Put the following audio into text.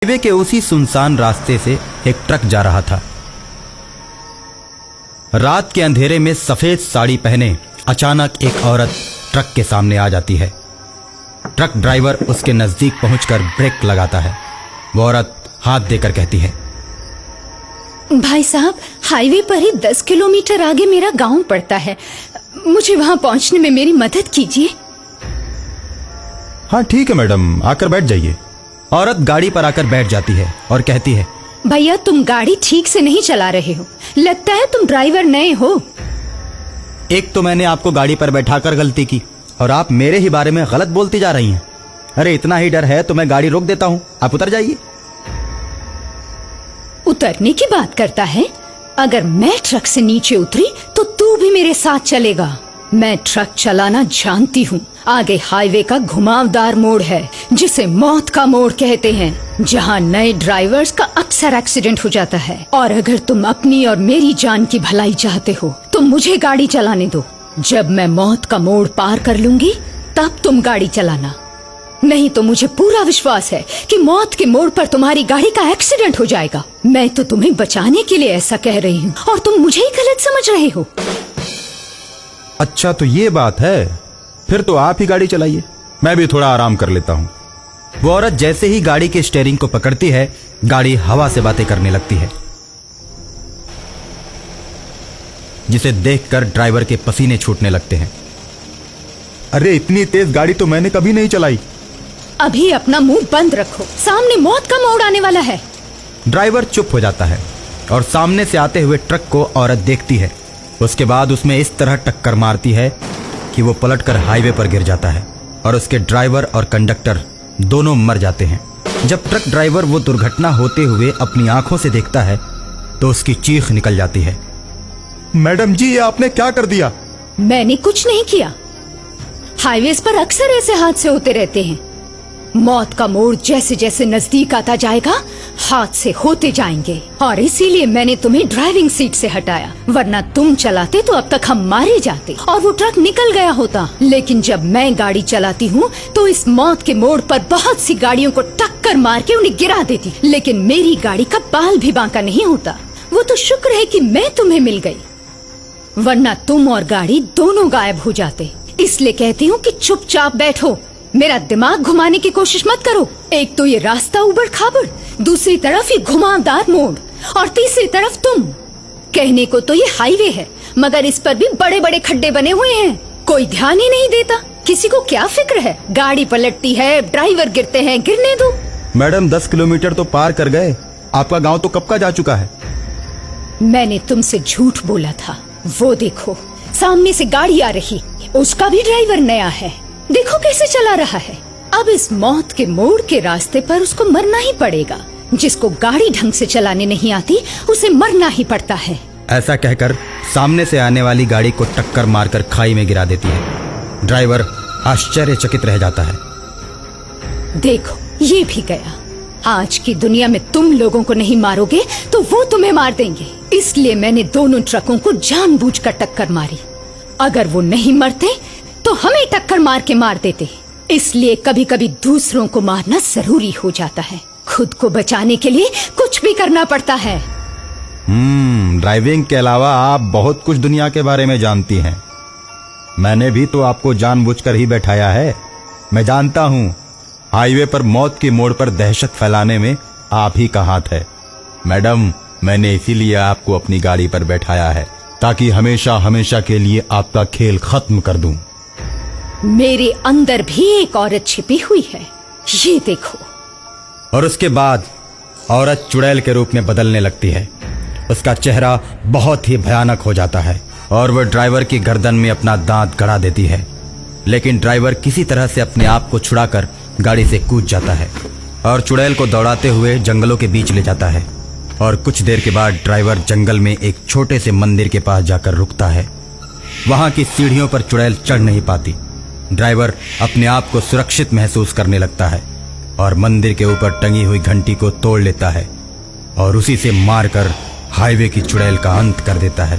Highway के उसी सुनसान रास्ते से एक ट्रक जा रहा था। रात के अंधेरे में सफेद साड़ी पहने अचानक एक औरत ट्रक के सामने आ जाती है। ट्रक ड्राइवर उसके नजदीक पहुंचकर ब्रेक लगाता है। वो औरत हाथ देकर कहती है, भाई साहब, हाईवे पर ही 10 किलोमीटर आगे मेरा गांव पड़ता है, मुझे वहां पहुंचने में मेरी मदद कीजिए। हाँ ठीक है मैडम, आकर बैठ जाइए। औरत गाड़ी पर आकर बैठ जाती है और कहती है, भैया तुम गाड़ी ठीक से नहीं चला रहे हो, लगता है तुम ड्राइवर नए हो। एक तो मैंने आपको गाड़ी पर बैठाकर गलती की और आप मेरे ही बारे में गलत बोलती जा रही हैं। अरे इतना ही डर है तो मैं गाड़ी रोक देता हूँ, आप उतर जाइए। उतरने की बात करता है? अगर मैं ट्रक से नीचे उतरी तो तू भी मेरे साथ चलेगा। मैं ट्रक चलाना जानती हूँ। आगे हाईवे का घुमावदार मोड़ है जिसे मौत का मोड़ कहते हैं, जहाँ नए ड्राइवर्स का अक्सर एक्सीडेंट हो जाता है। और अगर तुम अपनी और मेरी जान की भलाई चाहते हो तो मुझे गाड़ी चलाने दो। जब मैं मौत का मोड़ पार कर लूंगी तब तुम गाड़ी चलाना, नहीं तो मुझे पूरा विश्वास है कि मौत के मोड़ पर तुम्हारी गाड़ी का एक्सीडेंट हो जाएगा। मैं तो तुम्हें बचाने के लिए ऐसा कह रही हूँ और तुम मुझे ही गलत समझ रहे हो। अच्छा तो ये बात है, फिर तो आप ही गाड़ी चलाइए, मैं भी थोड़ा आराम कर लेता हूँ। वो औरत जैसे ही गाड़ी के स्टीयरिंग को पकड़ती है, गाड़ी हवा से बातें करने लगती है, जिसे देखकर ड्राइवर के पसीने छूटने लगते हैं। अरे इतनी तेज गाड़ी तो मैंने कभी नहीं चलाई। अभी अपना मुंह बंद रखो, सामने मौत का मोड़ आने वाला है। ड्राइवर चुप हो जाता है और सामने से आते हुए ट्रक को औरत देखती है। उसके बाद उसमें इस तरह टक्कर मारती है कि वो पलटकर हाईवे पर गिर जाता है और उसके ड्राइवर और कंडक्टर दोनों मर जाते हैं। जब ट्रक ड्राइवर वो दुर्घटना होते हुए अपनी आंखों से देखता है तो उसकी चीख निकल जाती है, मैडम जी ये आपने क्या कर दिया? मैंने कुछ नहीं किया। हाईवेज पर अक्सर ऐसे हादसे होते रहते हैं। मौत का मोड़ जैसे जैसे नजदीक आता जाएगा हादसे होते जाएंगे, और इसीलिए मैंने तुम्हें ड्राइविंग सीट से हटाया, वरना तुम चलाते तो अब तक हम मारे जाते और वो ट्रक निकल गया होता। लेकिन जब मैं गाड़ी चलाती हूँ तो इस मौत के मोड़ पर बहुत सी गाड़ियों को टक्कर मार के उन्हें गिरा देती, लेकिन मेरी गाड़ी का बाल भी बांका नहीं होता। वो तो शुक्र है कि मैं तुम्हें मिल गई, वरना तुम और गाड़ी दोनों गायब हो जाते। इसलिए कहती हूँ कि चुपचाप बैठो, मेरा दिमाग घुमाने की कोशिश मत करो। एक तो ये रास्ता उबड़ खाबड़, दूसरी तरफ ये घुमावदार मोड़, और तीसरी तरफ तुम। कहने को तो ये हाईवे है, मगर इस पर भी बड़े बड़े खड्डे बने हुए हैं। कोई ध्यान ही नहीं देता। किसी को क्या फिक्र है? गाड़ी पलटती है, ड्राइवर गिरते हैं, गिरने दो। मैडम 10 किलोमीटर तो पार कर गए, आपका गाँव तो कब का जा चुका है। मैंने तुमसे झूठ बोला था। वो देखो सामने से गाड़ी आ रही, उसका भी ड्राइवर नया है, देखो कैसे चला रहा है। अब इस मौत के मोड़ के रास्ते पर उसको मरना ही पड़ेगा। जिसको गाड़ी ढंग से चलाने नहीं आती उसे मरना ही पड़ता है। ऐसा कहकर सामने से आने वाली गाड़ी को टक्कर मारकर खाई में गिरा देती है। ड्राइवर आश्चर्यचकित रह जाता है। देखो ये भी गया। आज की दुनिया में तुम लोगों को नहीं मारोगे तो वो तुम्हें मार देंगे, इसलिए मैंने दोनों ट्रकों को जानबूझकर टक्कर मारी। अगर वो नहीं मरते तो हमें टक्कर मार के मार देते। इसलिए कभी कभी दूसरों को मारना जरूरी हो जाता है। खुद को बचाने के लिए कुछ भी करना पड़ता है। ड्राइविंग के अलावा आप बहुत कुछ दुनिया के बारे में जानती हैं। मैंने भी तो आपको जानबूझकर ही बैठाया है। मैं जानता हूँ हाईवे पर मौत के मोड़ पर दहशत फैलाने में आप ही का हाथ है। मैडम मैंने इसीलिए आपको अपनी गाड़ी पर बैठाया है ताकि हमेशा हमेशा के लिए आपका खेल खत्म कर दूं। मेरे अंदर भी एक औरत छिपी हुई है, ये देखो। और उसके बाद औरत चुड़ैल के रूप में बदलने लगती है। उसका चेहरा बहुत ही भयानक हो जाता है और वह ड्राइवर की गर्दन में अपना दांत गड़ा देती है। लेकिन ड्राइवर किसी तरह से अपने आप को छुड़ाकर गाड़ी से कूद जाता है और चुड़ैल को दौड़ाते हुए जंगलों के बीच ले जाता है। और कुछ देर के बाद ड्राइवर जंगल में एक छोटे से मंदिर के पास जाकर रुकता है। वहां की सीढ़ियों पर चुड़ैल चढ़ नहीं पाती। ड्राइवर अपने आप को सुरक्षित महसूस करने लगता है और मंदिर के ऊपर टंगी हुई घंटी को तोड़ लेता है और उसी से मारकर हाईवे की चुड़ैल का अंत कर देता है।